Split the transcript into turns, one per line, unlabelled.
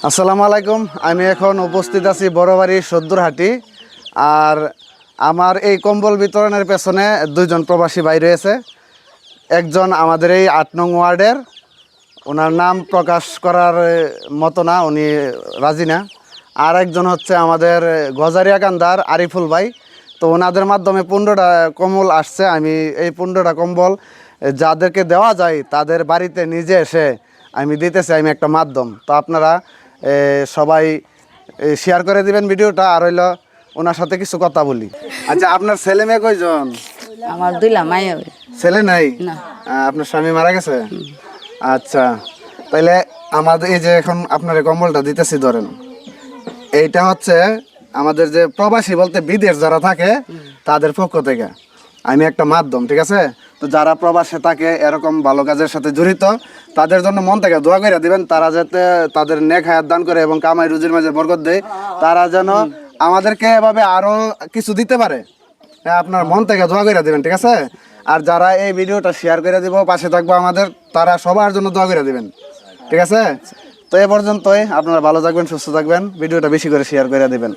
আসসালামু আলাইকুম। আমি এখন উপস্থিত আছি বড়বাড়ি সদ্দুরহাটি। আর আমার এই কম্বল বিতরণের পেছনে দুইজন প্রবাসী ভাই রয়েছে। একজন আমাদের এই ৮ নং ওয়ার্ডের, ওনার নাম প্রকাশ করার মতো না, উনি রাজি না। আর একজন হচ্ছে আমাদের গজারিয়াকান্দার আরিফুল ভাই। তো ওনাদের মাধ্যমে 15টা কম্বল আসছে। আমি এই 15টা কম্বল যাদেরকে দেওয়া যায় তাদের বাড়িতে নিজে এসে আমি দিতেছি। আমি একটা মাধ্যম। তো আপনারা সবাই শেয়ার করে দিবেন ভিডিওটা। আর হইলো ওনার সাথে কিছু কথা বলি। আচ্ছা, আপনার ছেলে মেয়ে কয়জন?
আমার দুইলা মাই হবে
ছেলে নাই?
না।
আপনার স্বামী মারা গেছে? আচ্ছা, তাইলে আমাদের এই যে এখন আপনার এই কম্বলটা দিতেছি, ধরেন। এইটা হচ্ছে আমাদের যে প্রবাসী বলতে বিদেশ যারা থাকে তাদের পক্ষ থেকে আমি একটা মাধ্যম, ঠিক আছে? তো যারা প্রবাসে থাকে এরকম ভালো কাজের সাথে জড়িত, তাদের জন্য মন থেকে দোয়া করে দিবেন, তারা যাতে তাদের নেক হায়াত দান করে এবং কামাই রুজির মাঝে বরকত দেয়, তারা যেন আমাদেরকে এভাবে আরো কিছু দিতে পারে। হ্যাঁ, আপনার মন থেকে দোয়া করে দিবেন, ঠিক আছে? আর যারা এই ভিডিওটা শেয়ার করে দিব, পাশে থাকবো আমাদের, তারা সবার জন্য দোয়া করে দিবেন, ঠিক আছে? তো এ পর্যন্তই। আপনারা ভালো থাকবেন, সুস্থ থাকবেন, ভিডিওটা বেশি করে শেয়ার করে দিবেন।